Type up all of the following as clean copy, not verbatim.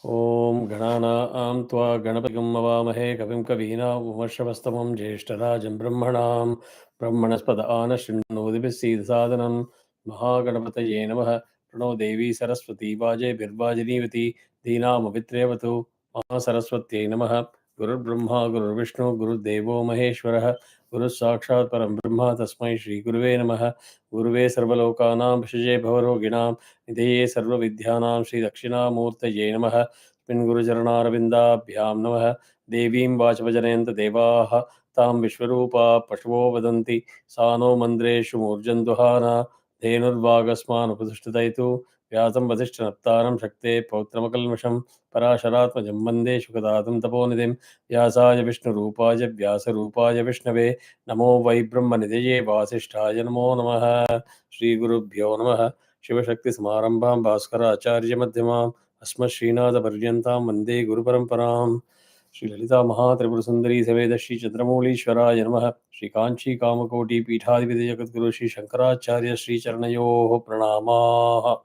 Om Ganana Tva Ganapagam Avamahe Kavim Kavina Umarshavastavam Jeshtarajam Brahmanam Brahmanaspada Anashrinodibisi Sadhanam Mahaganapataye Namaha Prano Devi Saraswati Vaje Birvajanivati Dinam Avitrevatu Mahasaraswati Namaha Guru Brahma Guru Vishnu Guru Devo Maheshwaraha Guru Sakshat Param Brahma Tasmai Shri Guruve Namaha Guruve Sarvalokanam Bhishije Bhavaroginam Nideye Sarva Vidyanam Shri Dakshinamurtaye Namaha Spin Guru Charanarvindabhyam Namaha Devim Vachavajanayanta Devaha Tam Vishwarupa Pashvo Vadanti Sano Mandreshu Murjanduhana Dhenurvagasman Upushtadaitu Vyasam Vasishtanaptaram Shakte Pautramakalmasham Parasharatmajam Mande Shukadatam Taponidim Vyasaya Vishnu Rupaya Vyasa Rupaya Vishnave Namo Vai Brahmanideye Vasishtaya Namo Namaha Shri Guru Bhyo Namaha Shiva Shakti Samarambham Bhaskara Acharya Madhyamam Asma Srinath Paryantam Vande Guru Paramparam Shri Lalita Maha Tripura Sundari Saveda Shri Chandramoulishwaraya Namaha Shri Kanchi Kamakoti Peethadipiti Jagat Guru Shri Shankaracharya Shri Charanayoh Pranamaha.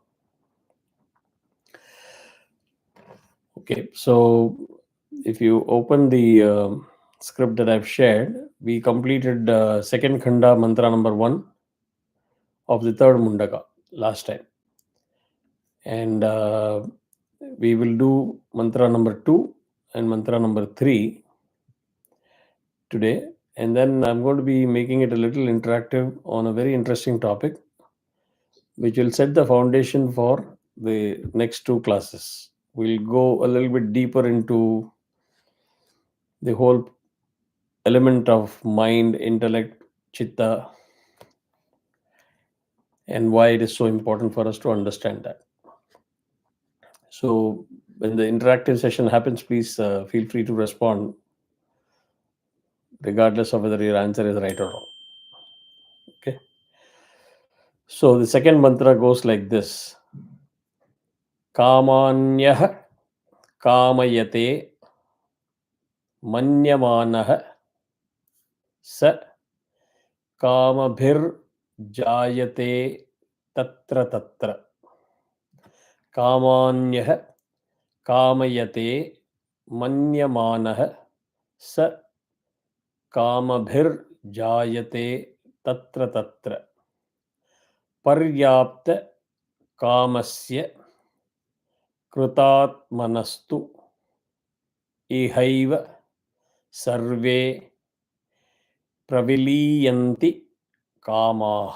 Okay, so if you open the script that I've shared, we completed second Khanda mantra number 1 of the third Mundaka last time. And we will do mantra number 2 and mantra number 3 today. And then I'm going to be making it a little interactive on a very interesting topic, which will set the foundation for the next 2 classes. We'll go a little bit deeper into the whole element of mind, intellect, chitta, and why it is so important for us to understand that. So when the interactive session happens, please feel free to respond regardless of whether your answer is right or wrong. Okay. So the second mantra goes like this. Kamanyah kamayate manyamanah sa kamabhir jayate tatra tatra. Kamanyah kamayate manyamanah sa kamabhir jayate tatra tatra. Paryapta kamasya कृतात्मनस्तु इहैव survey प्रविलीयन्ति कामाः.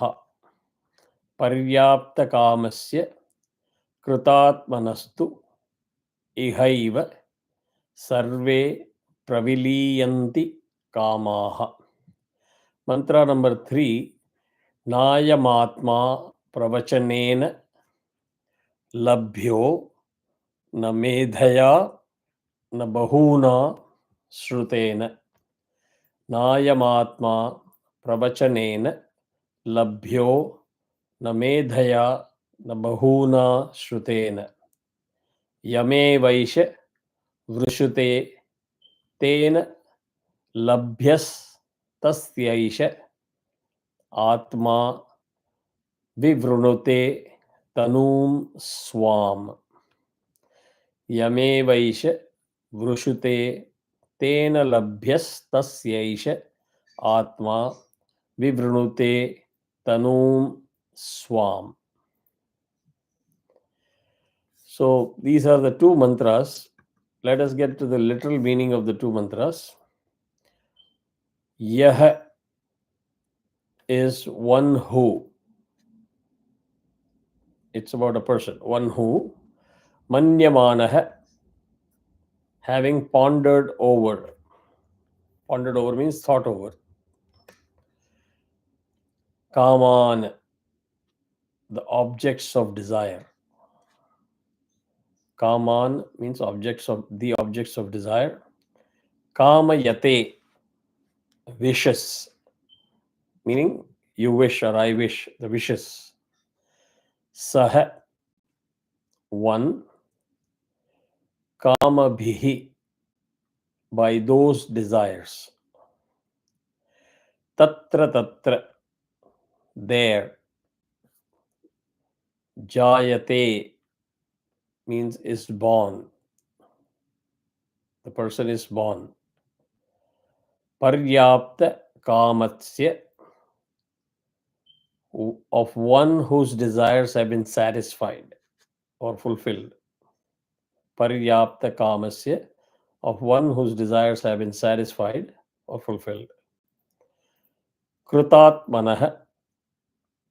पर्याप्तकामस्य कृतात्मनस्तु इहैव survey प्रविलीयन्ति कामाः. Mantra number 3. नायमात्मा प्रवचनेन लभ्यो न मेधया न बहूना श्रुतेन. नायमात्मा प्रवचनेन लभ्यो न मेधया न बहूना श्रुतेन. यमे वैश वृषुते तेन लभ्यस्तस्यैष आत्मा विवृणुते तनूं स्वाम. यमे वैश वृषुते तेन लभ्यस्तस्यैष आत्मा विवृणुते तनूं swam. So these are the 2 mantras. Let us get to the literal meaning of the 2 mantras. Yah is one who. It's about a person. One who. Manyamanah, having pondered over. Pondered over means thought over. Kaman, the objects of desire. Kaman means the objects of desire. Kamayate, wishes, meaning you wish or I wish, the wishes. Sah, one. Kamabhihi, by those desires. Tatra tatra, there. Jayate means is born. The person is born. Paryapta kamatsya, of one whose desires have been satisfied or fulfilled. Paryapta kamasya, of one whose desires have been satisfied or fulfilled. Krutatmanah,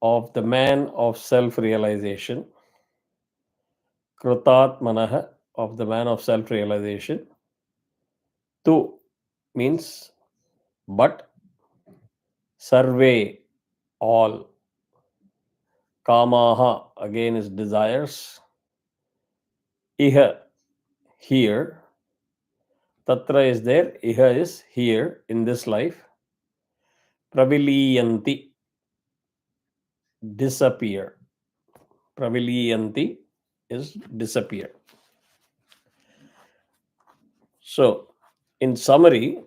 of the man of self-realization. Krutatmanah, of the man of self-realization. Tu means but. Sarve, all. Kamaha, again is desires. Iha, here. Tatra is there. Iha is here in this life. Praviliyanti, disappear. Praviliyanti is disappear. So, in summary,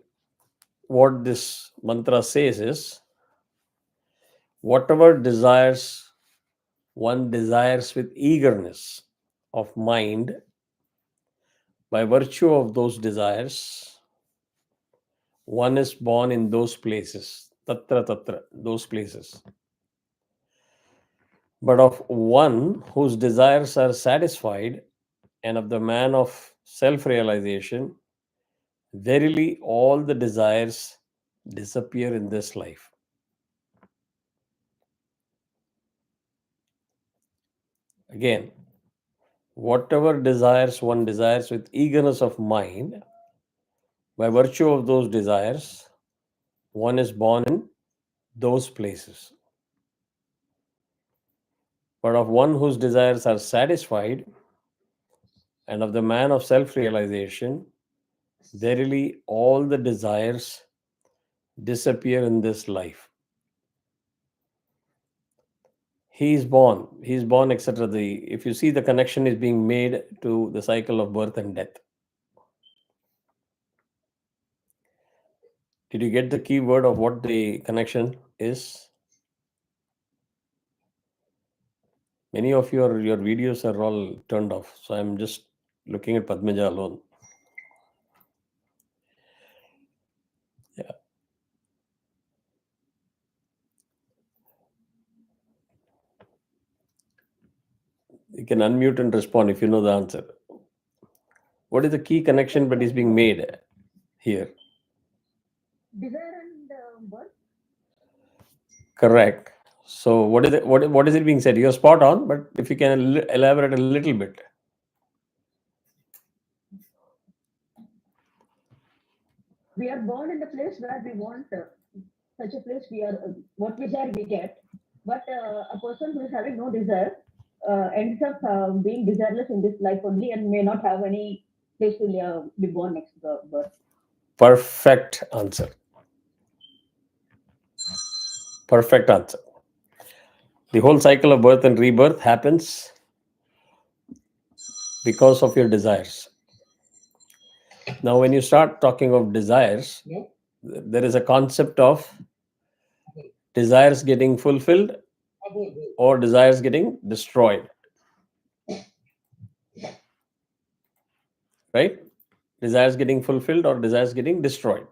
what this mantra says is whatever desires one desires with eagerness of mind, by virtue of those desires, one is born in those places. Tatra tatra, those places. But of one whose desires are satisfied, and of the man of self realization, verily all the desires disappear in this life. Again, whatever desires one desires with eagerness of mind, by virtue of those desires, one is born in those places. But of one whose desires are satisfied, and of the man of self realization, verily all the desires disappear in this life. He is born, etc. If you see, the connection is being made to the cycle of birth and death. Did you get the key word of what the connection is? Many of your videos are all turned off, so I'm just looking at Padmaja alone. Yeah. You can unmute and respond if you know the answer. What is the key connection that is being made here? Desire and birth. Correct. So what is it? What is it being said? You're spot on, but if you can elaborate a little bit. We are born in the place where we want such a place. We are what desire we get, but a person who is having no desire ends up being desireless in this life only and may not have any place to be born next to the birth. Perfect answer. Perfect answer. The whole cycle of birth and rebirth happens because of your desires. Now, when you start talking of desires, Yes. there is a concept of desires getting fulfilled or desires getting destroyed. Right? Desires getting fulfilled or desires getting destroyed.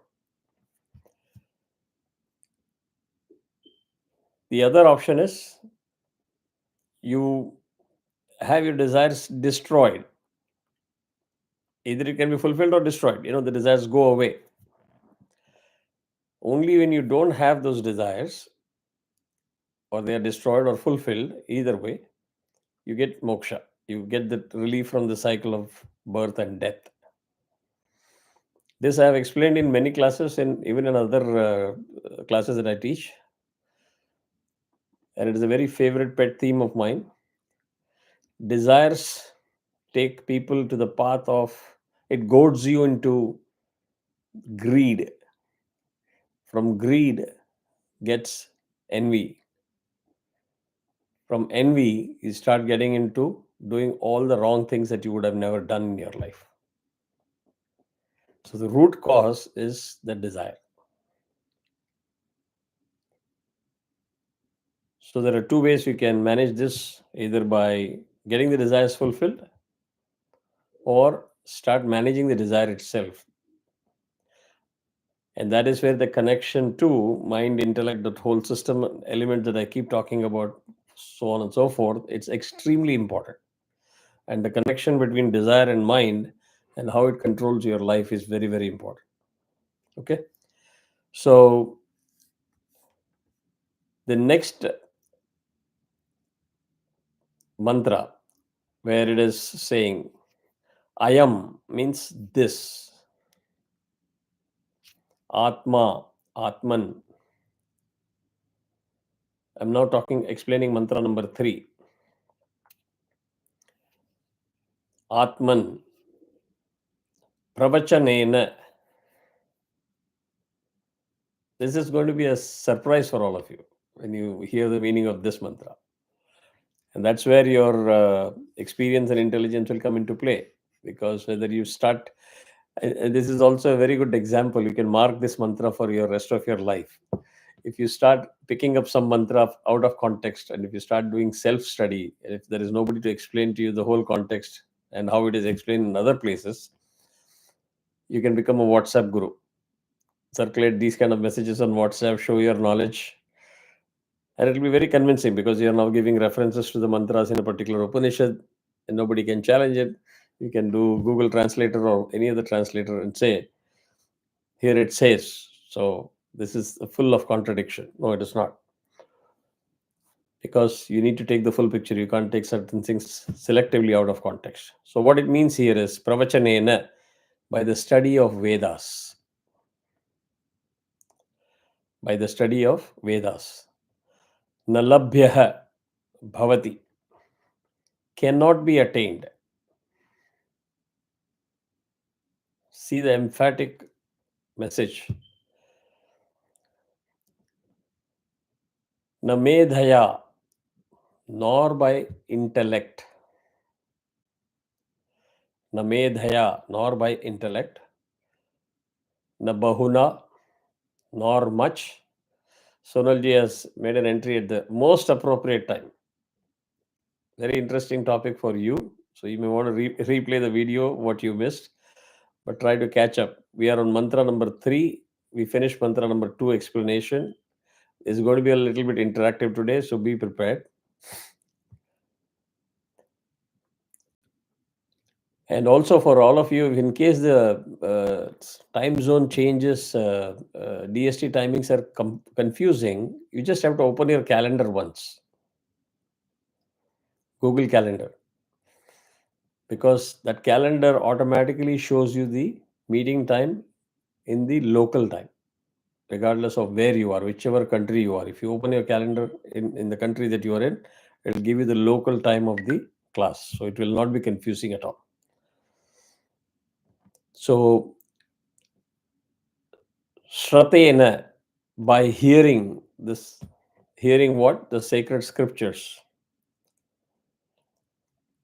The other option is you have your desires destroyed. Either it can be fulfilled or destroyed. The desires go away. Only when you don't have those desires, or they are destroyed or fulfilled, either way, you get moksha. You get the relief from the cycle of birth and death. This I have explained in many classes and even in other classes that I teach. And it is a very favorite pet theme of mine. Desires take people to the path of, it goads you into greed. From greed gets envy. From envy, you start getting into doing all the wrong things that you would have never done in your life. So the root cause is the desire. So there are two ways you can manage this either by getting the desires fulfilled or start managing the desire itself. And that is where the connection to mind, intellect, that whole system element that I keep talking about, so on and so forth, it's extremely important. And the connection between desire and mind and how it controls your life is very, very important. Okay. So the next mantra, where it is saying, Ayam means this, Atma, Atman. I'm now explaining mantra number 3. Atman, Pravachanena. This is going to be a surprise for all of you when you hear the meaning of this mantra. And that's where your experience and intelligence will come into play. Because whether you start, and this is also a very good example, you can mark this mantra for your rest of your life. If you start picking up some mantra out of context, and if you start doing self-study, and if there is nobody to explain to you the whole context and how it is explained in other places, you can become a WhatsApp guru. Circulate these kind of messages on WhatsApp, show your knowledge, and it'll be very convincing because you're now giving references to the mantras in a particular Upanishad, and nobody can challenge it. You can do Google Translator or any other translator and say, here it says. So this is full of contradiction. No, it is not. Because you need to take the full picture. You can't take certain things selectively out of context. So what it means here is pravachanena, by the study of Vedas. By the study of Vedas. Nalabhyaha bhavati, cannot be attained. See the emphatic message. Na medhaya, nor by intellect. Na medhaya, nor by intellect. Na bahuna, nor much. Sonalji has made an entry at the most appropriate time. Very interesting topic for you. So you may want to replay the video, what you missed, but try to catch up. We are on mantra number 3. We finished mantra number 2 explanation. It's going to be a little bit interactive today, so be prepared. And also for all of you, in case the time zone changes, DST timings are confusing, you just have to open your calendar once. Google Calendar. Because that calendar automatically shows you the meeting time in the local time, regardless of where you are, whichever country you are. If you open your calendar in the country that you are in, it will give you the local time of the class. So it will not be confusing at all. So, Shratena, by hearing this, hearing what? The sacred scriptures.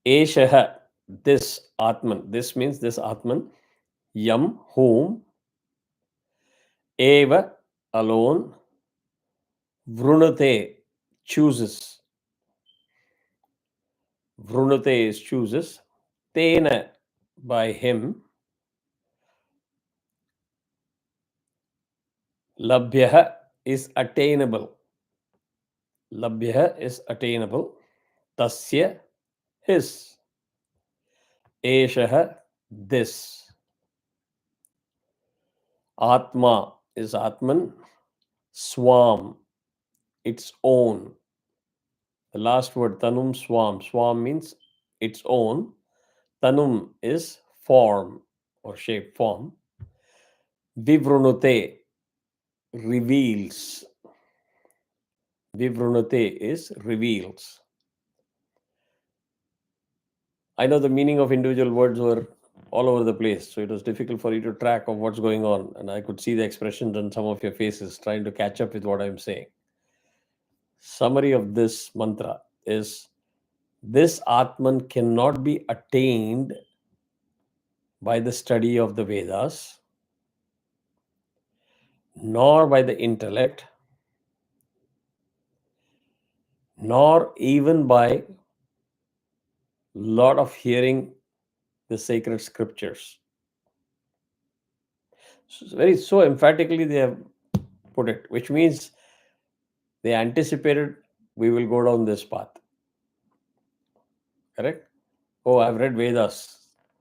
Eshaha, this Atman. This means this Atman. Yam, whom. Eva, alone. Vrunate, chooses. Vrunate is chooses. Tena, by him. Labhyaha is attainable. Labhyaha is attainable. Tasya, his. Eshaha, this. Atma is Atman. Swam, its own. The last word, Tanum Swam. Swam means its own. Tanum is form or shape, form. Vivrunute, reveals. Vivrunate is reveals. I know the meaning of individual words were all over the place, so it was difficult for you to track of what's going on, and I could see the expressions on some of your faces trying to catch up with what I'm saying. Summary of this mantra is, this Atman cannot be attained by the study of the Vedas, nor by the intellect, nor even by lot of hearing the sacred scriptures. So emphatically they have put it, which means they anticipated we will go down this path. Correct? Oh, I've read Vedas.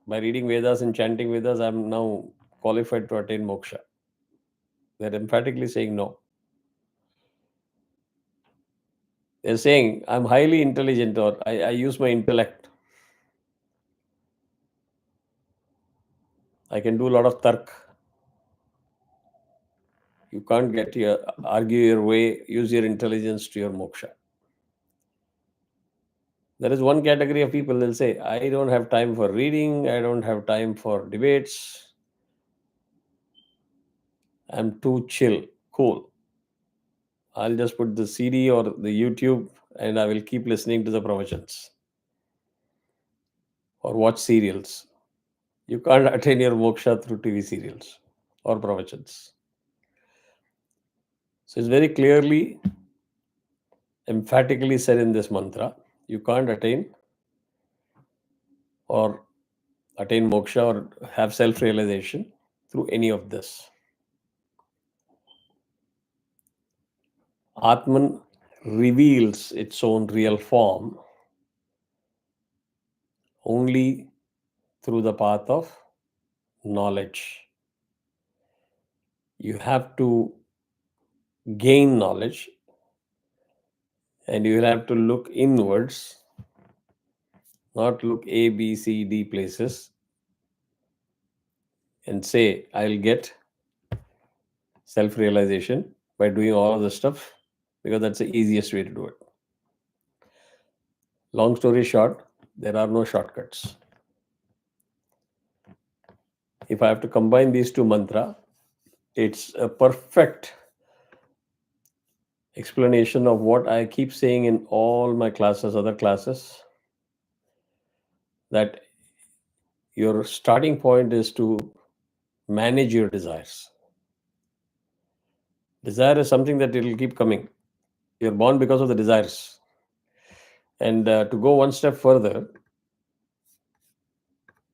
By reading Vedas and chanting Vedas, I'm now qualified to attain moksha. They're emphatically saying no. They're saying I'm highly intelligent, or I use my intellect. I can do a lot of tark. You can't argue your way, use your intelligence to your moksha. There is one category of people, they'll say, I don't have time for reading, I don't have time for debates. I'm too chill, cool. I'll just put the CD or the YouTube and I will keep listening to the pravachans or watch serials. You can't attain your moksha through TV serials or pravachans. So it's very clearly, emphatically said in this mantra, you can't attain moksha or have self-realization through any of this. Atman reveals its own real form only through the path of knowledge. You have to gain knowledge and you will have to look inwards, not look A, B, C, D places and say, I'll get self-realization by doing all of this stuff, because that's the easiest way to do it. Long story short, there are no shortcuts. If I have to combine these two mantra, it's a perfect explanation of what I keep saying in all my classes, other classes, that your starting point is to manage your desires. Desire is something that it will keep coming. You're born because of the desires. And to go one step further,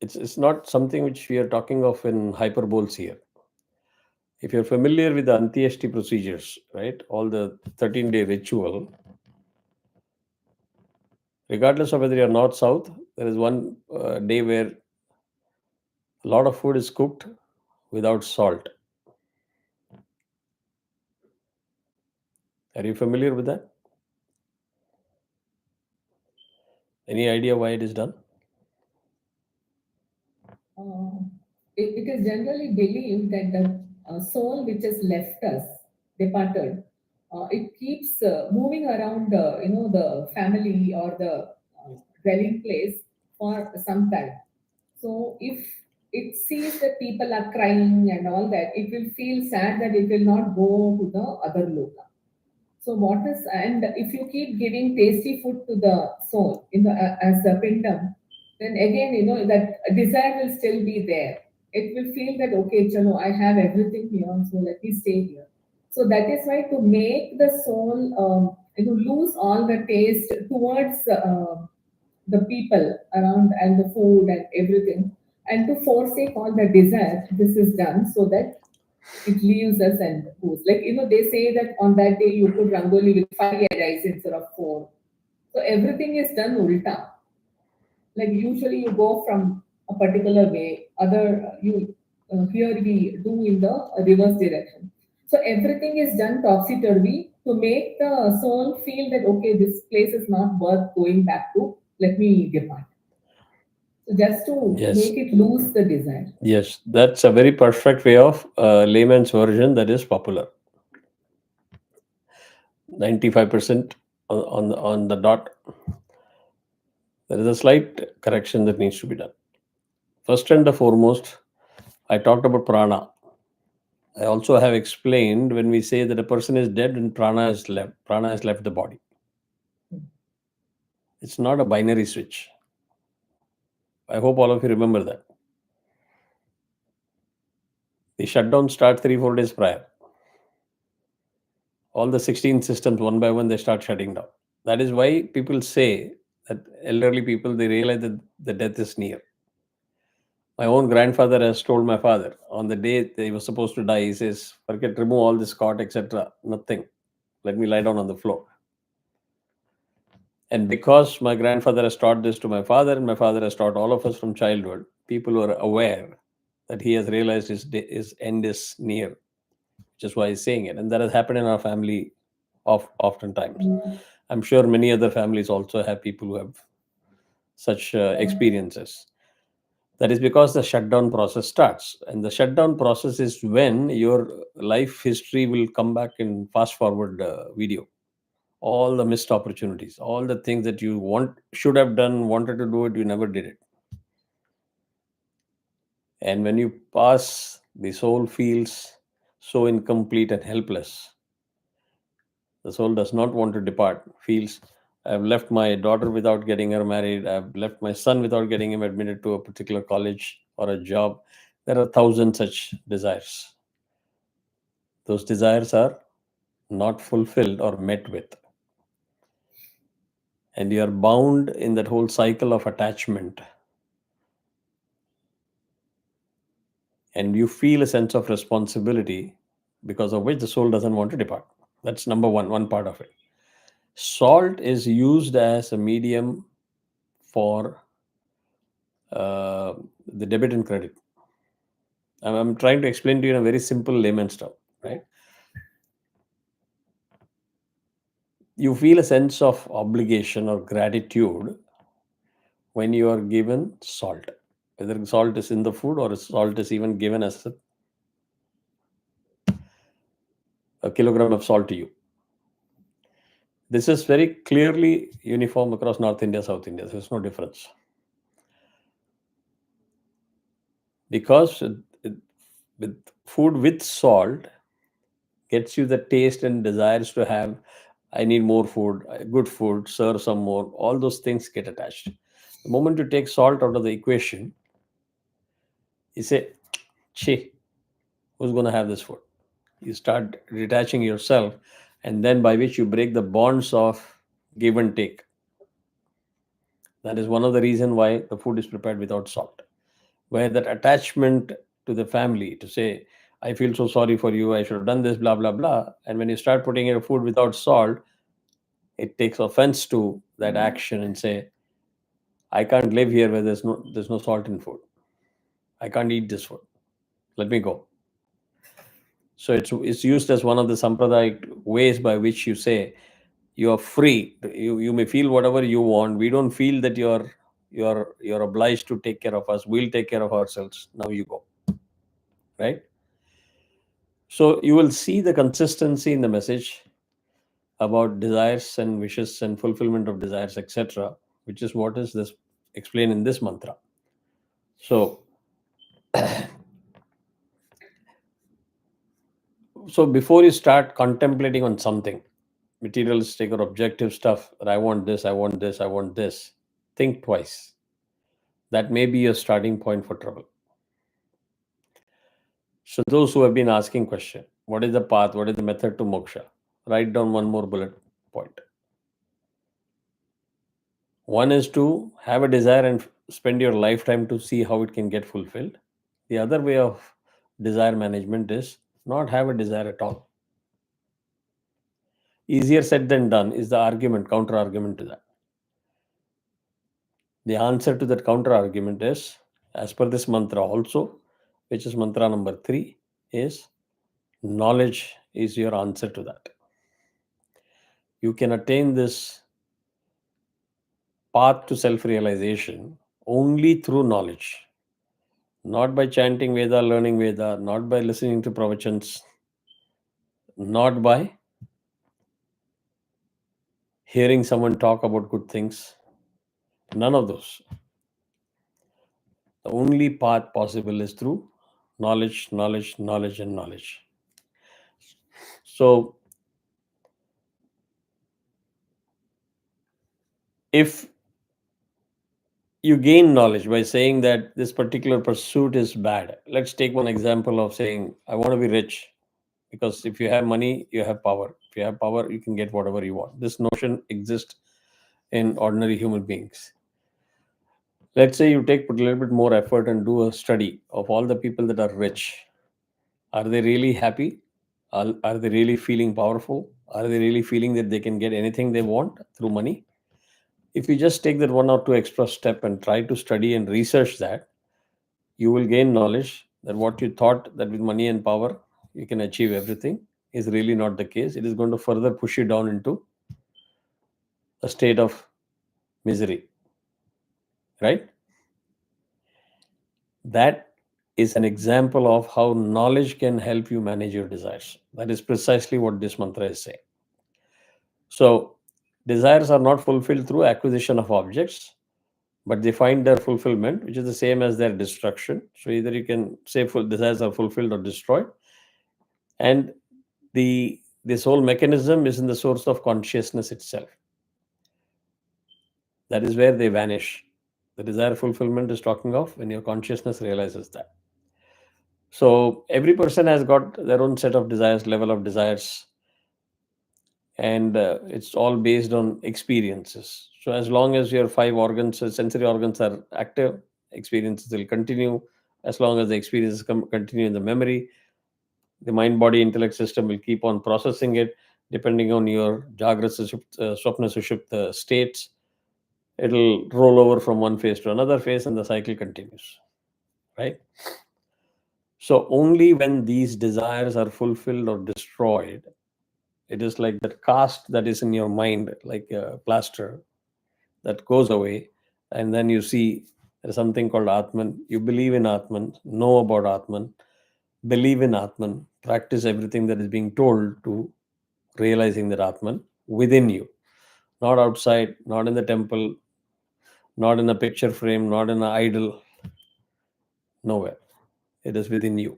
it's not something which we are talking of in hyperboles here. If you're familiar with the Antyeshti procedures, right, all the 13-day ritual, regardless of whether you're north, south, there is one day where a lot of food is cooked without salt. Are you familiar with that? Any idea why it is done? It is generally believed that the soul which has left us, departed, it keeps moving around, the family or the dwelling place for some time. So if it sees that people are crying and all that, it will feel sad that it will not go to the other loka. So what is, and if you keep giving tasty food to the soul in the as a pindam, then again that desire will still be there. It will feel that okay, chalo, I have everything here, so let me stay here. So that is why, to make the soul lose all the taste towards the people around and the food and everything, and to forsake all the desire, this is done so that it leaves us and goes. Like, they say that on that day you put rangoli with 5 eyes instead of 4. So everything is done ulta. Like usually you go from a particular way, here we do in the reverse direction. So everything is done topsy turvy to make the soul feel that okay, this place is not worth going back to. Let me depart. So just to Yes. make it lose the desire. Yes, that's a very perfect way of layman's version that is popular. 95% on the dot. There is a slight correction that needs to be done. First and the foremost, I talked about prana. I also have explained when we say that a person is dead and prana has left the body. It's not a binary switch. I hope all of you remember that. The shutdown starts 3-4 days prior. All the 16 systems, one by one, they start shutting down. That is why people say that elderly people, they realize that the death is near. My own grandfather has told my father on the day they were supposed to die, he says, forget, remove all this cot, etc. Nothing. Let me lie down on the floor. And because my grandfather has taught this to my father, and my father has taught all of us from childhood, people were aware that he has realized his end is near, which is why he's saying it. And that has happened in our family oftentimes. I'm sure many other families also have people who have such experiences. That is because the shutdown process starts. And the shutdown process is when your life history will come back in fast forward video. All the missed opportunities, all the things that you should have done, wanted to do it, you never did it. And when you pass, the soul feels so incomplete and helpless. The soul does not want to depart, feels, I've left my daughter without getting her married, I've left my son without getting him admitted to a particular college or a job. There are 1,000 such desires. Those desires are not fulfilled or met with. And you are bound in that whole cycle of attachment. And you feel a sense of responsibility because of which the soul doesn't want to depart. That's number one part of it. Salt is used as a medium for the debit and credit. I'm trying to explain to you in a very simple layman stuff, right? You feel a sense of obligation or gratitude when you are given salt, whether salt is in the food or salt is even given as a kilogram of salt to you. This is very clearly uniform across North India, South India. There's no difference. Because with food with salt gets you the taste and desires to have, I need more food, good food, serve some more. All those things get attached. The moment you take salt out of the equation, you say, "Chi, who's going to have this food?" You start detaching yourself, and then by which you break the bonds of give and take. That is one of the reasons why the food is prepared without salt, where that attachment to the family to say, I feel so sorry for you, I should have done this, blah, blah, blah. And when you start putting in food without salt, it takes offense to that action and say, I can't live here where there's no salt in food. I can't eat this food. Let me go. So it's used as one of the Sampradaya ways by which you say you are free. You may feel whatever you want. We don't feel that you're obliged to take care of us. We'll take care of ourselves. Now you go. Right? So you will see the consistency in the message about desires and wishes and fulfillment of desires, etc., which is what is this explained in this mantra. So, so before you start contemplating on something, materialistic or objective stuff, that I want this, I want this, I want this, think twice. That may be your starting point for trouble. So those who have been asking question, what is the path, what is the method to moksha? Write down one more bullet point. One is to have a desire and spend your lifetime to see how it can get fulfilled. The other way of desire management is not have a desire at all. Easier said than done is the argument, counter argument to that. The answer to that counter argument is, as per this mantra also, which is mantra number 3, is knowledge is your answer to that. You can attain this path to self-realization only through knowledge. Not by chanting Veda, learning Veda, not by listening to pravachans, not by hearing someone talk about good things. None of those. The only path possible is through knowledge, knowledge, knowledge, and knowledge. So, if you gain knowledge by saying that this particular pursuit is bad, let's take one example of saying, I want to be rich. Because if you have money, you have power. If you have power, you can get whatever you want. This notion exists in ordinary human beings. Let's say you take a little bit more effort and do a study of all the people that are rich. Are they really happy? Are they really feeling powerful? Are they really feeling that they can get anything they want through money? If you just take that one or two extra step and try to study and research that, you will gain knowledge that what you thought that with money and power you can achieve everything is really not the case. It is going to further push you down into a state of misery, right? That is an example of how knowledge can help you manage your desires. That is precisely what this mantra is saying. So, desires are not fulfilled through acquisition of objects, but they find their fulfillment, which is the same as their destruction. So, either you can say full desires are fulfilled or destroyed, and this whole mechanism is in the source of consciousness itself. That is where they vanish. The desire fulfillment is talking of when your consciousness realizes that. So every person has got their own set of desires, level of desires, and it's all based on experiences. So as long as your five organs, sensory organs are active, experiences will continue. As long as the experiences continue in the memory, the mind body intellect system will keep on processing it depending on your jagrata swapna sushupta states. It'll roll over from one phase to another phase and the cycle continues, right? So only when these desires are fulfilled or destroyed, it is like that cast that is in your mind, like a plaster that goes away, and then you see there's something called Atman. You believe in Atman, know about Atman, believe in Atman, practice everything that is being told to realizing that Atman within you, not outside, not in the temple, not in a picture frame, not in an idol, nowhere. It is within you.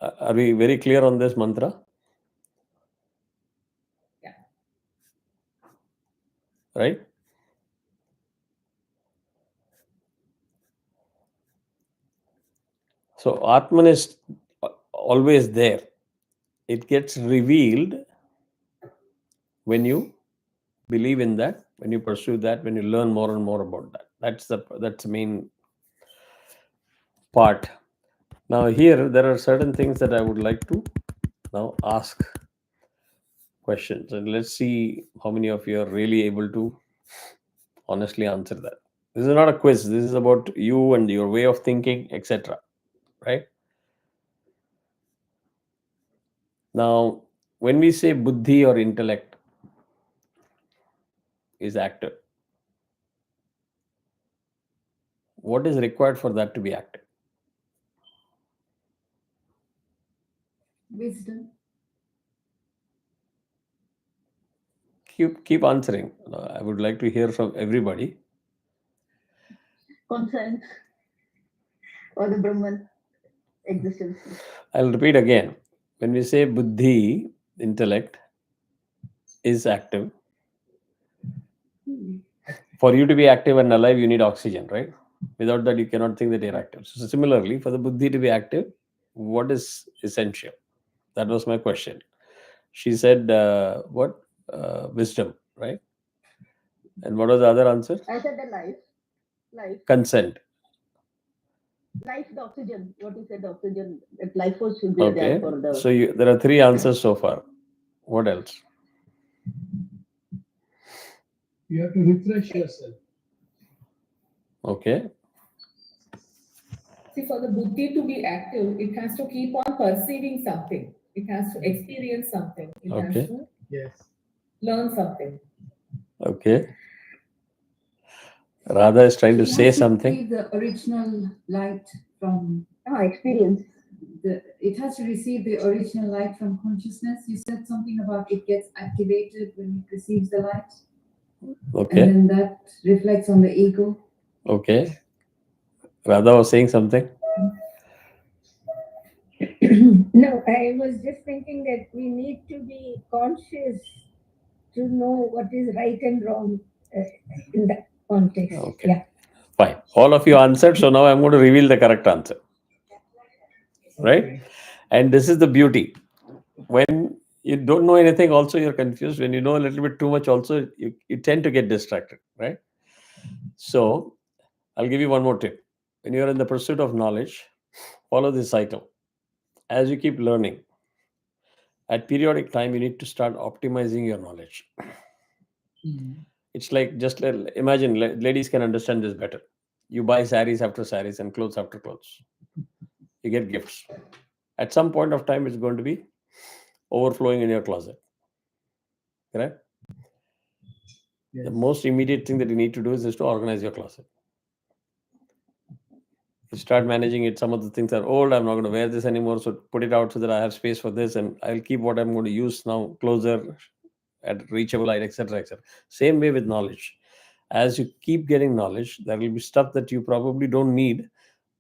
Are we very clear on this mantra? Yeah. Right? So Atman is always there. It gets revealed when you believe in that, when you pursue that, when you learn more and more about that. That's the main part. Now here there are certain things that I would like to now ask questions, and let's see how many of you are really able to honestly answer that. This is not a quiz. This is about you and your way of thinking, etc. Right? Now, when we say buddhi or intellect is active, what is required for that to be active? Wisdom. Keep answering. I would like to hear from everybody. Consent or the Brahman existence. I'll repeat again. When we say buddhi, intellect, is active, for you to be active and alive, you need oxygen, right? Without that, you cannot think that you're active. So similarly, for the buddhi to be active, what is essential? That was my question. She said, what? Wisdom, right? And what was the other answer? I said the life. Consent. Life, the oxygen. What you said, the oxygen. That life force should be Okay. there for the. So there are three answers so far. What else? You have to refresh yourself. Okay. See, for the buddhi to be active, it has to keep on perceiving something. It has to experience something. It Okay. has to Yes. learn something. Okay. Radha is trying to It say has to something. receive the original light from Experience. it has to receive the original light from consciousness. You said something about it gets activated when it receives the light. Okay. And then that reflects on the ego. Okay. Radha was saying something. No, I was just thinking that we need to be conscious to know what is right and wrong in that context. Okay. Yeah. Fine. All of you answered. So now I'm going to reveal the correct answer. Right? And this is the beauty. When You don't know anything, also you're confused. When you know a little bit too much, also you tend to get distracted, right? So I'll give you one more tip. When you're in the pursuit of knowledge, follow this cycle. As you keep learning, at periodic time, you need to start optimizing your knowledge. It's like, just imagine, ladies can understand this better. You buy saris after saris and clothes after clothes. You get gifts. At some point of time, it's going to be overflowing in your closet. Correct? Yes. The most immediate thing that you need to do is to organize your closet. You start managing it. Some of the things are old. I'm not going to wear this anymore. So put it out so that I have space for this, and I'll keep what I'm going to use now closer, at reachable height, etc., etc. Same way with knowledge. As you keep getting knowledge, there will be stuff that you probably don't need.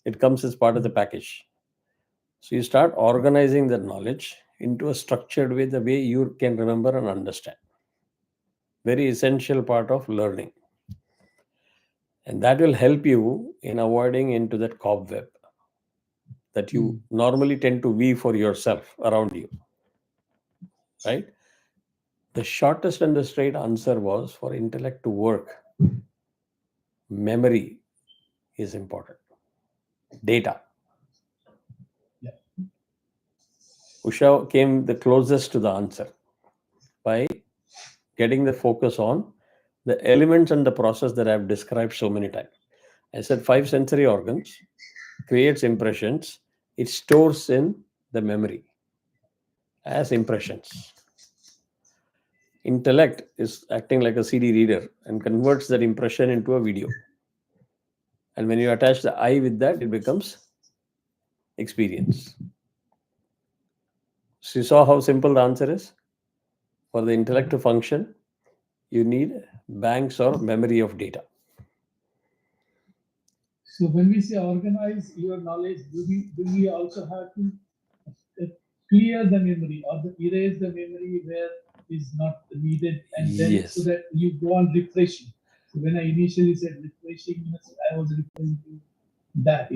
It comes as part of the package. So you start organizing that knowledge into a structured way, the way you can remember and understand. Very essential part of learning. And that will help you in avoiding into that cobweb that you normally tend to weave for yourself around you. Right? The shortest and the straight answer was, for intellect to work, memory is important. Data. Yeah. Usha came the closest to the answer by getting the focus on the elements and the process that I've described so many times. I said 5 sensory organs creates impressions. It stores in the memory as impressions. Intellect is acting like a CD reader and converts that impression into a video. And when you attach the I with that, it becomes experience. So you saw how simple the answer is? For the intellect to function, you need banks or memory of data. So when we say organize your knowledge, do we also have to clear the memory or erase the memory where is not needed, and then Yes. so that you go on refreshing? So when I initially said refreshing, I was referring to that,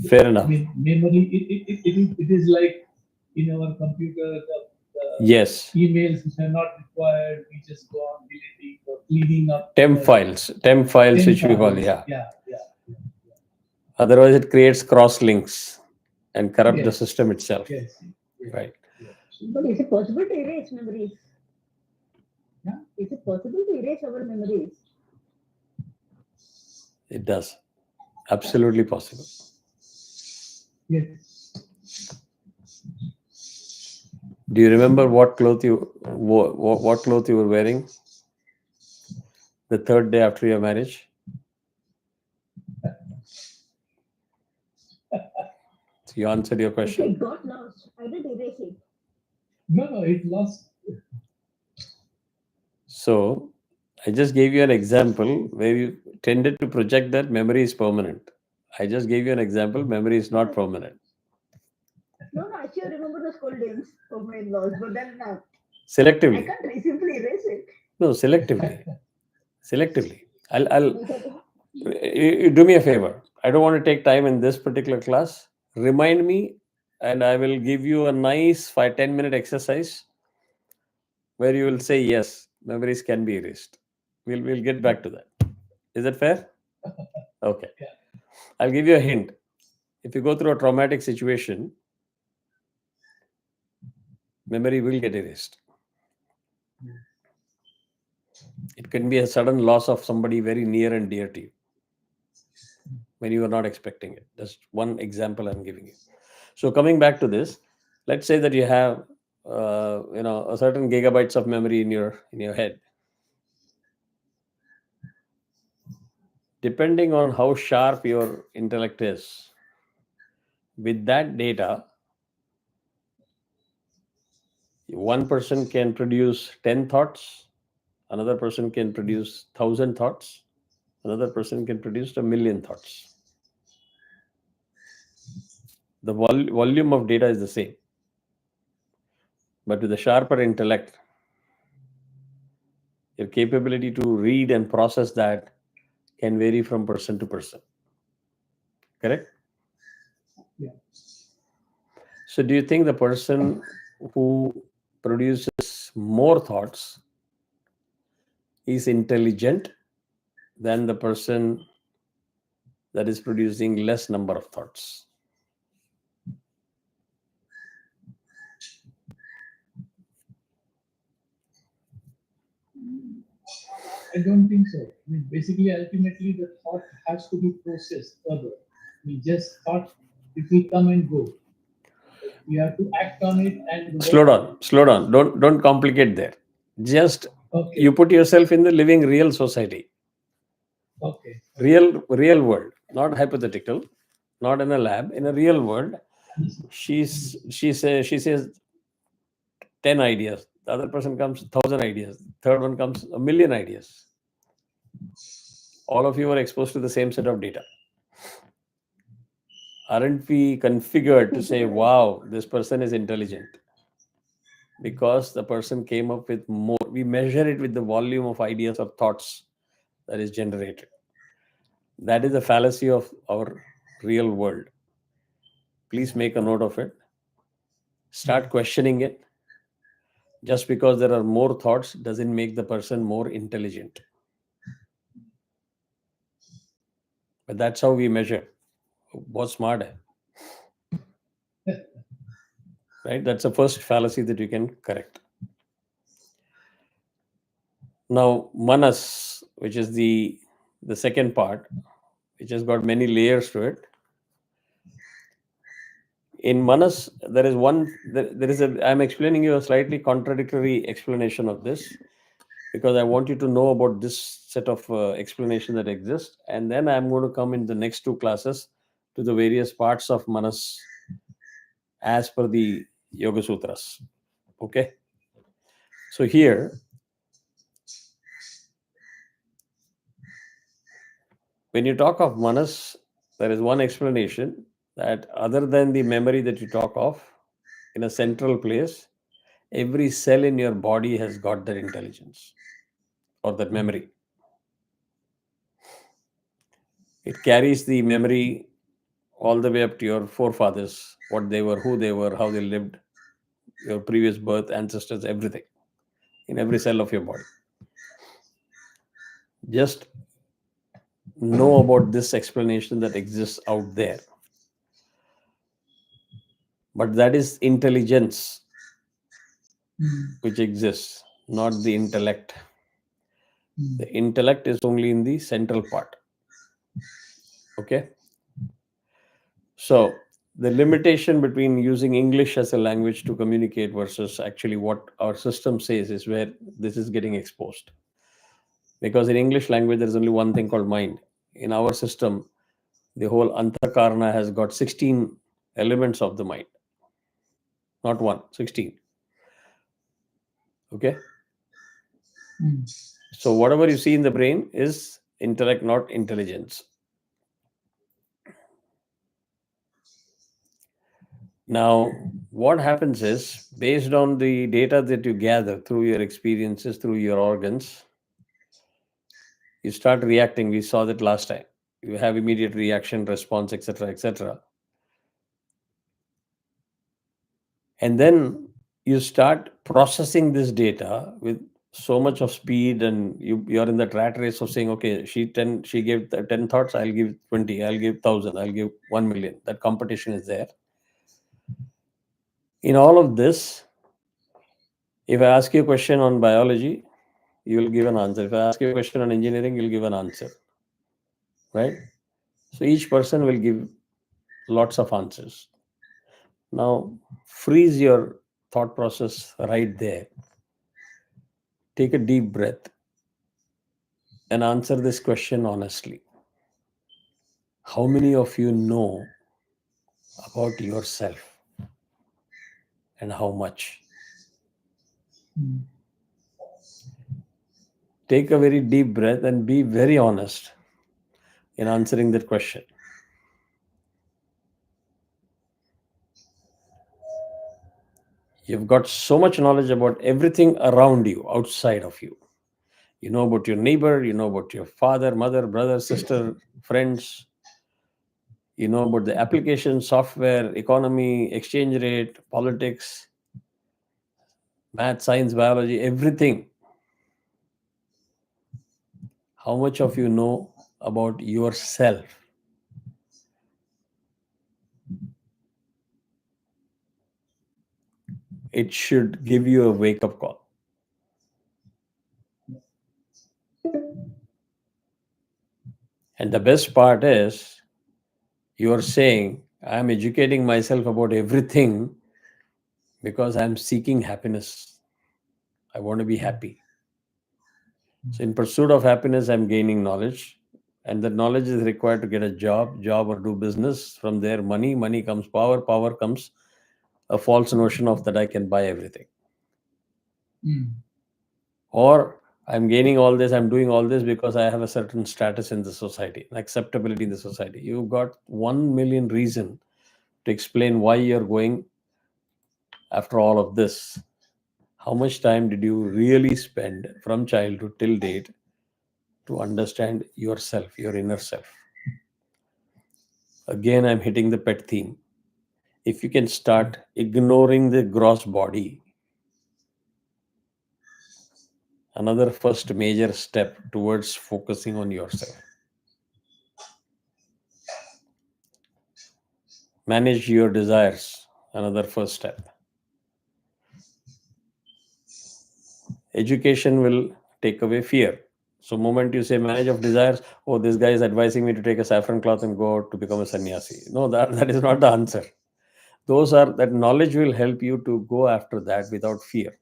Fair enough. I mean, memory, it is like in our computer, the Yes. emails which are not required, we just go on deleting or cleaning up. Temp files, which we call, files. yeah. Yeah. Otherwise, it creates cross links and corrupt the Yes. system itself. Yes. Right. But is it possible to erase memories? Yeah. Is it possible to erase our memories? It does. Absolutely possible. Yes. Do you remember what cloth you were wearing the third day after your marriage? So you answered your Okay, question. it got lost. I did erase it. No, it lost. So I just gave you an example where you tended to project that memory is permanent. I just gave you an example, memory is not permanent. No, I still remember the scoldings of my in-laws, but then I Selectively. can't simply erase it. No, selectively. Selectively. You do me a favor. I don't want to take time in this particular class. Remind me, and I will give you a nice 5-10 minute exercise where you will say yes, memories can be erased. We'll get back to that. Is that fair? Okay. Yeah. I'll give you a hint. If you go through a traumatic situation, memory will get erased. It can be a sudden loss of somebody very near and dear to you when you are not expecting it. That's one example I'm giving you. So coming back to this, let's say that you have a certain gigabytes of memory in your head. Depending on how sharp your intellect is, with that data, one person can produce 10 thoughts, another person can produce 1,000 thoughts, another person can produce 1,000,000 thoughts. The volume of data is the same. But with a sharper intellect, your capability to read and process that can vary from person to person. Correct? Yeah. So do you think the person who produces more thoughts is intelligent than the person that is producing less number of thoughts. I don't think so. I mean, basically, ultimately, the thought has to be processed further. We just thought it will come and go. We have to act on it and Slow down. Don't complicate there. Just Okay. you put yourself in the living real society, Okay. real world, not hypothetical, not in a lab, in a real world. She says 10 ideas. The other person comes 1,000 ideas. Third one comes 1,000,000 ideas. All of you are exposed to the same set of data. Aren't we configured to say, wow, this person is intelligent? Because the person came up with more. We measure it with the volume of ideas or thoughts that is generated. That is the fallacy of our real world. Please make a note of it. Start questioning it. Just because there are more thoughts doesn't make the person more intelligent. But that's how we measure. What's smart? Right? That's the first fallacy that you can correct. Now, manas, which is the second part, which has got many layers to it. In manas, there is I'm explaining you a slightly contradictory explanation of this, because I want you to know about this set of explanation that exists. And then I'm going to come in the next two classes to the various parts of manas as per the Yoga Sutras. Okay? So here, when you talk of manas, there is one explanation that other than the memory that you talk of, in a central place, every cell in your body has got that intelligence or that memory. It carries the memory all the way up to your forefathers, what they were, who they were, how they lived, your previous birth, ancestors, everything, in every cell of your body. Just know about this explanation that exists out there. But that is intelligence which exists, not the intellect. The intellect is only in the central part. Okay? So the limitation between using English as a language to communicate versus actually what our system says is where this is getting exposed. Because in English language, there is only one thing called mind. In our system, the whole Antakarna has got 16 elements of the mind. Not one, 16. Okay? So whatever you see in the brain is intellect, not intelligence. Now, what happens is, based on the data that you gather through your experiences, through your organs, you start reacting. We saw that last time. You have immediate reaction, response, etc., etc. And then you start processing this data with so much of speed, and you're in that rat race of saying, okay, she gave 10 thoughts, I'll give 20, I'll give 1,000, I'll give 1,000,000. That competition is there. In all of this, if I ask you a question on biology, you will give an answer. If I ask you a question on engineering, you'll give an answer. Right? So each person will give lots of answers. Now, freeze your thought process right there. Take a deep breath and answer this question honestly. How many of you know about yourself and how much? Take a very deep breath and be very honest in answering that question. You've got so much knowledge about everything around you, outside of you. You know about your neighbor, you know about your father, mother, brother, sister, friends. You know about the application, software, economy, exchange rate, politics. Math, science, biology, everything. How much of you know about yourself? It should give you a wake-up call. And the best part is, you're saying, I'm educating myself about everything because I'm seeking happiness. I want to be happy. So in pursuit of happiness, I'm gaining knowledge. And that knowledge is required to get a job or do business. From there, money comes power comes a false notion of that I can buy everything. Or I'm gaining all this, I'm doing all this because I have a certain status in the society, an acceptability in the society. You've got 1 million reason to explain why you're going after all of this. How much time did you really spend from childhood till date to understand yourself, your inner self? Again, I'm hitting the pet theme. If you can start ignoring the gross body, another first major step towards focusing on yourself. Manage your desires, another first step. Education will take away fear. So moment you say manage of desires, oh, this guy is advising me to take a saffron cloth and go out to become a sannyasi. No, that is not the answer. That knowledge will help you to go after that without fear.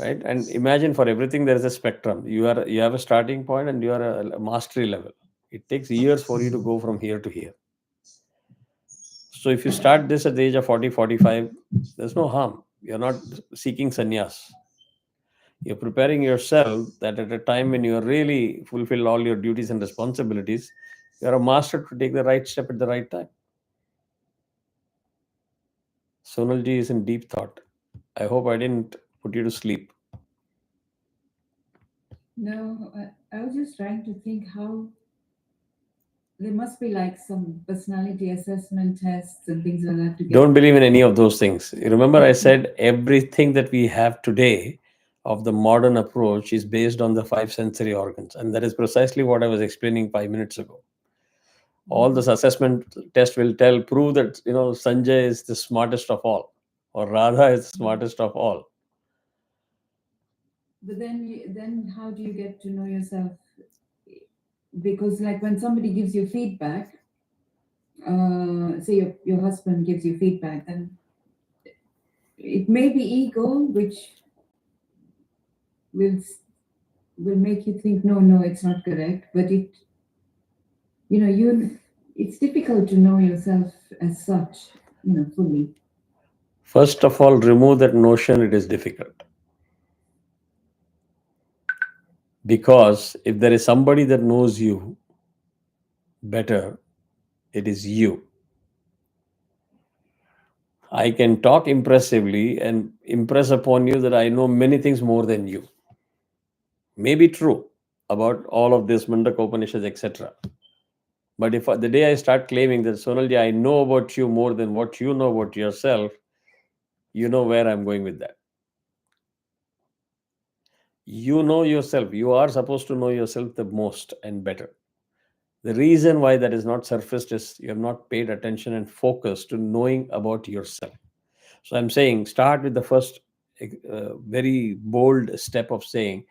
Right? And imagine, for everything there is a spectrum. You have a starting point and you are a mastery level. It takes years for you to go from here to here. So if you start this at the age of 40, 45, there's no harm. You're not seeking sannyas. You're preparing yourself that at a time when you really fulfill all your duties and responsibilities, you're a master to take the right step at the right time. Sonalji is in deep thought. I hope I didn't put you to sleep. No, I was just trying to think how there must be like some personality assessment tests and things like that to get. Don't believe in any of those things. Remember, I said everything that we have today of the modern approach is based on the 5 sensory organs. And that is precisely what I was explaining 5 minutes ago. All this assessment test will prove that, Sanjay is the smartest of all, or Radha is the smartest of all. But then how do you get to know yourself? Because like when somebody gives you feedback, say your husband gives you feedback, then it may be ego which will make you think no, it's not correct. But it's difficult to know yourself as such, fully. First of all, remove that notion, it is difficult. Because if there is somebody that knows you better, it is you. I can talk impressively and impress upon you that I know many things more than you. May be true about all of this, Mundaka Upanishads, etc. But if the day I start claiming that, Sonalji, I know about you more than what you know about yourself, you know where I'm going with that. You know yourself. You are supposed to know yourself the most and better. The reason why that is not surfaced is you have not paid attention and focus to knowing about yourself. So I'm saying start with the first very bold step of saying,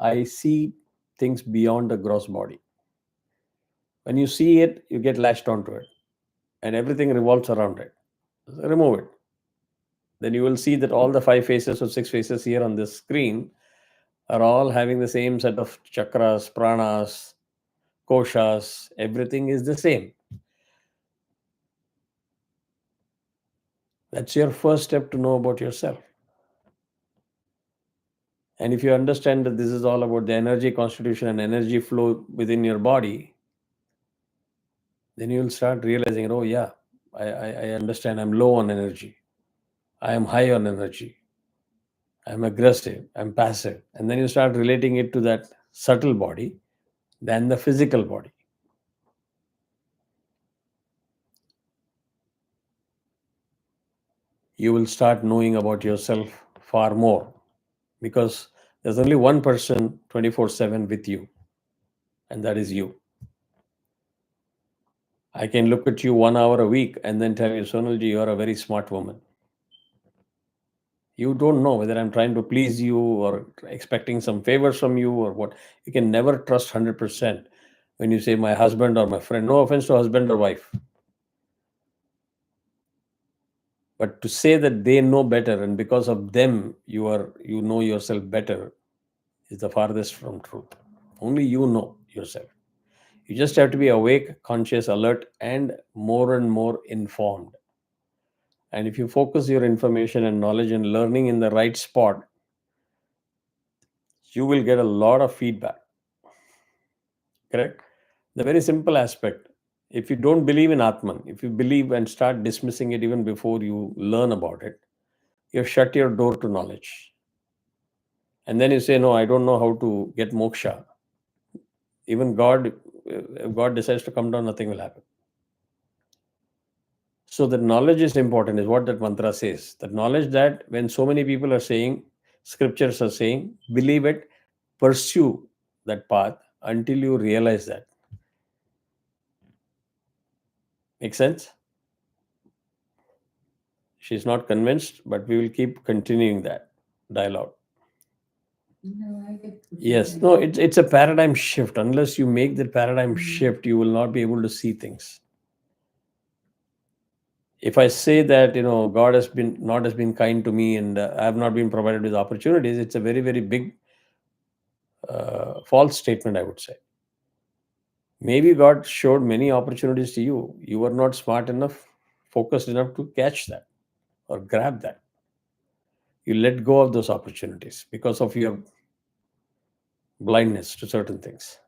I see things beyond the gross body. When you see it, you get latched onto it and everything revolves around it. Remove it. Then you will see that all the 5 faces or 6 faces here on this screen are all having the same set of chakras, pranas, koshas. Everything is the same. That's your first step to know about yourself. And if you understand that this is all about the energy constitution and energy flow within your body, then you will start realizing, oh yeah, I understand I'm low on energy. I am high on energy. I'm aggressive. I'm passive. And then you start relating it to that subtle body, then the physical body. you will start knowing about yourself far more, because there's only one person 24/7 with you, and that is you. I can look at you 1 hour a week and then tell you, Sonalji, you are a very smart woman. You don't know whether I'm trying to please you or expecting some favors from you or what. You can never trust 100% when you say my husband or my friend. No offense to husband or wife. But to say that they know better and because of them you know yourself better is the farthest from truth. Only you know yourself. You just have to be awake, conscious, alert, and more informed. And if you focus your information and knowledge and learning in the right spot, you will get a lot of feedback. Correct? The very simple aspect. If you don't believe in Atman, if you believe and start dismissing it even before you learn about it, you've shut your door to knowledge. And then you say, no, I don't know how to get moksha. Even God, if God decides to come down, nothing will happen. So the knowledge is important, is what that mantra says. The knowledge that when so many people are saying, scriptures are saying, believe it, pursue that path until you realize that. Make sense? She's not convinced, but we will keep continuing that dialogue. No, I get what you're Yes, saying. no, it's a paradigm shift. Unless you make the paradigm shift, you will not be able to see things. If I say that, God has been kind to me and I have not been provided with opportunities, it's a very, very big false statement, I would say. Maybe God showed many opportunities to you. You were not smart enough, focused enough to catch that or grab that. You let go of those opportunities because of your blindness to certain things.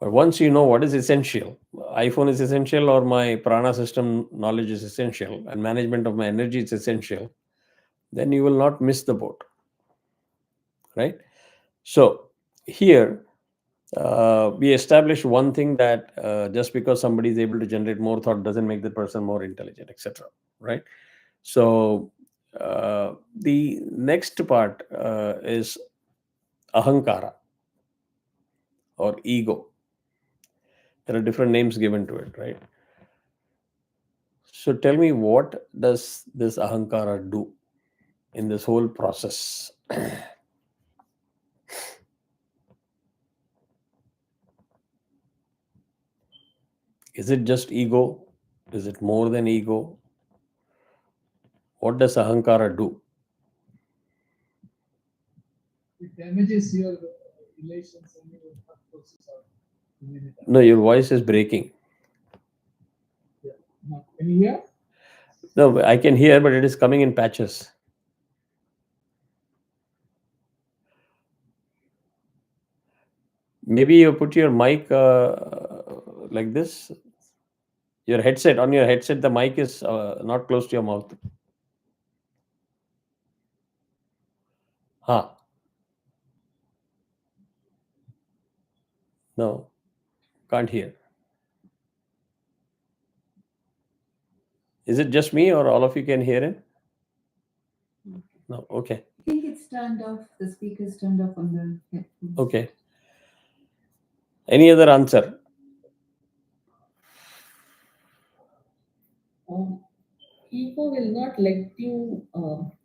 But once you know what is essential, iPhone is essential or my prana system knowledge is essential and management of my energy is essential, then you will not miss the boat. Right? So here we established one thing, that just because somebody is able to generate more thought doesn't make the person more intelligent, etc. Right? So the next part is ahankara or ego. There are different names given to it, right? So tell me, what does this ahankara do in this whole process? Is it just ego? Is it more than ego? What does ahankara do? It damages your relations and your thought process or humanity. No, your voice is breaking. Yeah. Now, can you hear? No, I can hear, but it is coming in patches. Maybe you put your mic like this. On your headset, the mic is not close to your mouth. No, can't hear. Is it just me or all of you can hear it? No, okay. I think it's turned off, the speaker's turned off on the headphones. Okay. Any other answer? Ego will not let you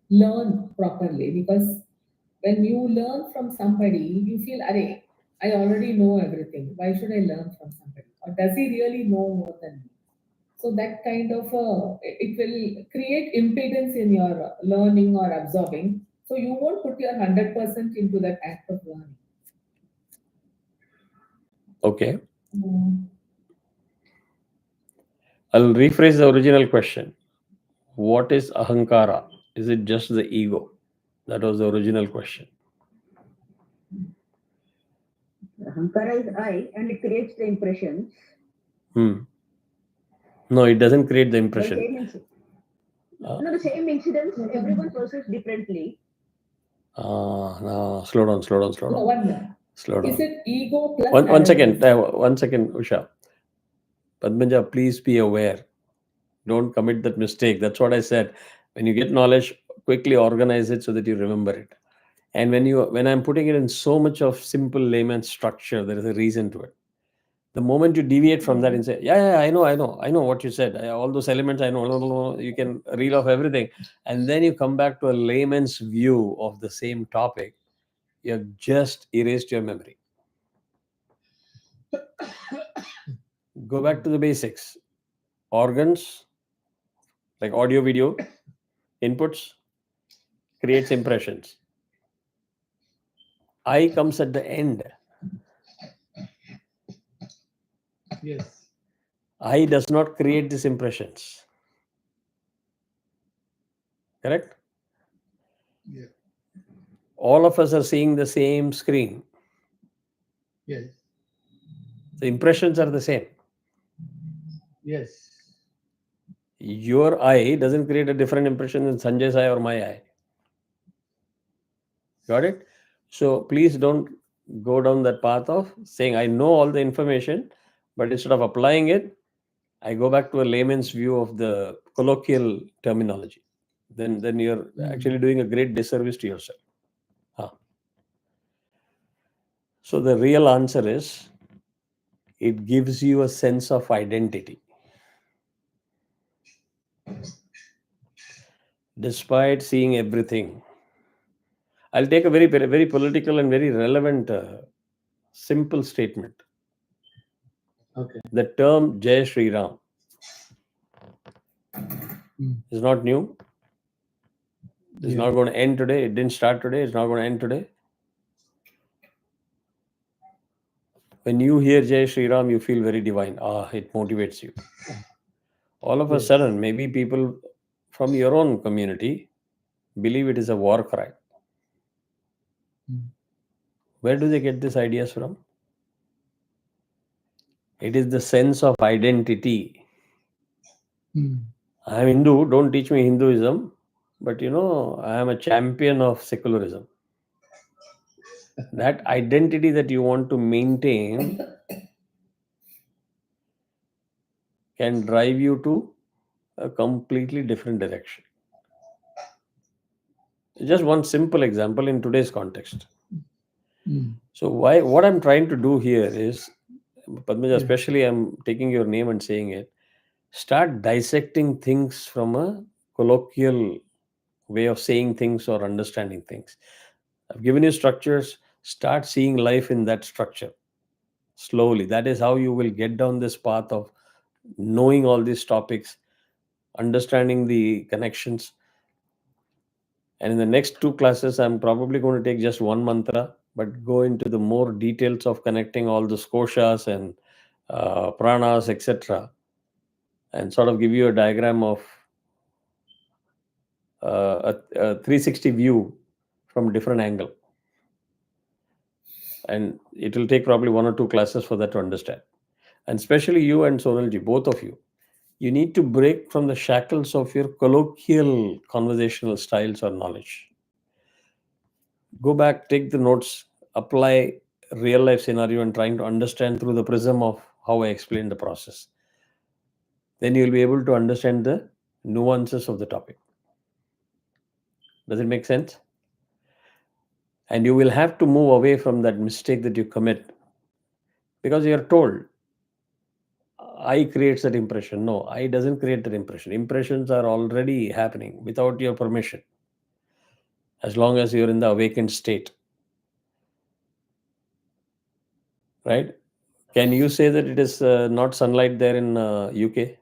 learn properly, because when you learn from somebody, you feel, I already know everything. Why should I learn from somebody? Or does he really know more than me? So that kind of it will create impedance in your learning or absorbing. So you won't put your 100% into that act of learning. Okay. I'll rephrase the original question. What is ahankara? Is it just the ego? That was the original question. Ahankara is I, and it creates the impressions. No, it doesn't create the The impression. the same incidents, everyone perceives differently. No, slow down. No, one minute. Slow down. Is it ego plus One second, arrogance? Usha. Padmaja, please be aware. Don't commit that mistake. That's what I said. When you get knowledge, quickly organize it so that you remember it. And when I'm putting it in so much of simple layman's structure, there is a reason to it. The moment you deviate from that and say, yeah, I know what you said. All those elements, I know, you can reel off everything. And then you come back to a layman's view of the same topic, you have just erased your memory. Go back to the basics. Organs, like audio, video, inputs, creates impressions. I comes at the end. Yes. I does not create these impressions. Correct? Yeah. All of us are seeing the same screen. Yes. The impressions are the same. Yes. Your eye doesn't create a different impression than Sanjay's eye or my eye. Got it? So please don't go down that path of saying, I know all the information, but instead of applying it, I go back to a layman's view of the colloquial terminology. Then you're actually doing a great disservice to yourself. So the real answer is, it gives you a sense of identity. Despite seeing everything, I'll take a very, very, very political and very relevant, simple statement. Okay. The term Jai Shri Ram is not new. It's not going to end today. It didn't start today. It's not going to end today. When you hear Jai Shri Ram, you feel very divine. It motivates you. All of a sudden, maybe people from your own community believe it is a war cry. Where do they get these ideas from? It is the sense of identity. I am Hindu, don't teach me Hinduism, but I am a champion of secularism. That identity that you want to maintain can drive you to a completely different direction. Just one simple example in today's context. So what I'm trying to do here is, Padmaja, especially I'm taking your name and saying it, start dissecting things from a colloquial way of saying things or understanding things. I've given you structures. Start seeing life in that structure slowly. That is how you will get down this path of knowing all these topics, understanding the connections. And in the next 2 classes, I'm probably going to take just one mantra, but go into the more details of connecting all the koshas and pranas, etc., and sort of give you a diagram of a 360 view from a different angle. And it will take probably 1 or 2 classes for that to understand. And especially you and Sonalji, both of you need to break from the shackles of your colloquial conversational styles or knowledge. Go back, take the notes, apply real life scenario and trying to understand through the prism of how I explained the process. Then you'll be able to understand the nuances of the topic. Does it make sense? And you will have to move away from that mistake that you commit, because you are told I creates that impression. No, I doesn't create that impression. Impressions are already happening without your permission, as long as you're in the awakened state. Right? Can you say that it is not sunlight there in UK?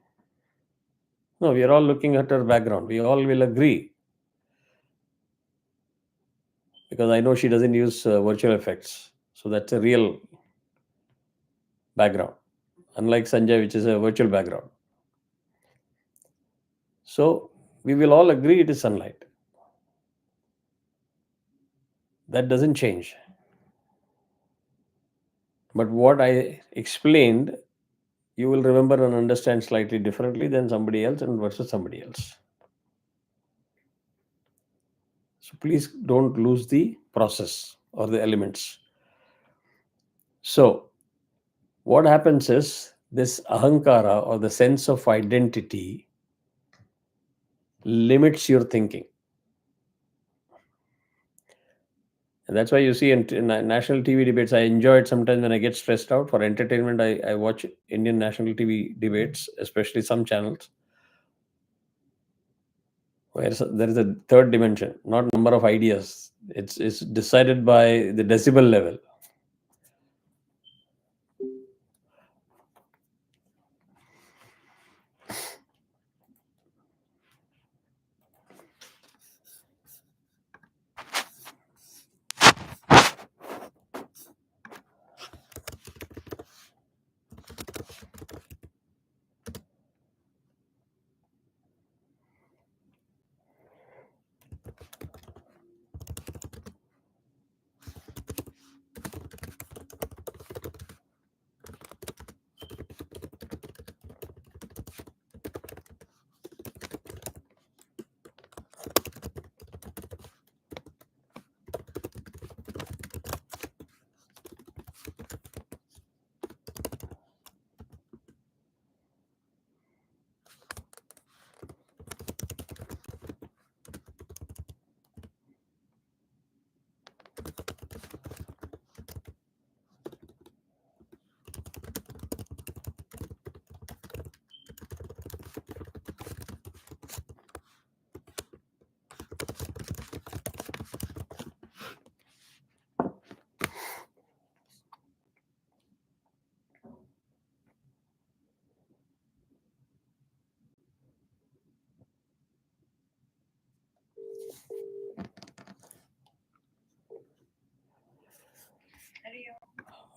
No, we are all looking at her background. We all will agree. Because I know she doesn't use virtual effects. So that's a real background. Unlike Sanjay, which is a virtual background. So we will all agree it is sunlight. That doesn't change. But what I explained, you will remember and understand slightly differently than somebody else and versus somebody else. So please don't lose the process or the elements. So what happens is, this ahankara or the sense of identity limits your thinking. And that's why you see in national TV debates, I enjoy it sometimes when I get stressed out. For entertainment, I watch Indian national TV debates, especially some channels, where there is a third dimension, not number of ideas. It's decided by the decibel level.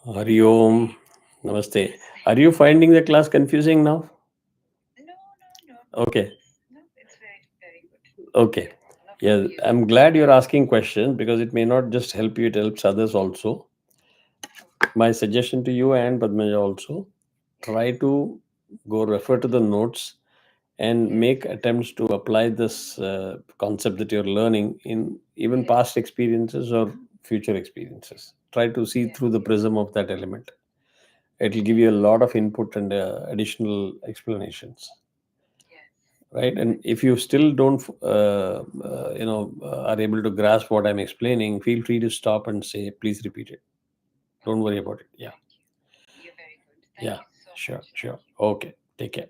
Hari Om. Namaste. Are you finding the class confusing now? No. Okay. No, it's very good. Okay. Yeah, I'm glad you're asking questions because it may not just help you, it helps others also. My suggestion to you and Padmaja also, try to go refer to the notes and make attempts to apply this concept that you're learning in even past experiences or future experiences. Try to see through the prism of that element. It will give you a lot of input and additional explanations. Right, and if you still don't are able to grasp what I'm explaining, feel free to stop and say, please repeat it. Don't worry about it. Yeah. You're very good. Thank you so much. Sure. Okay, take care.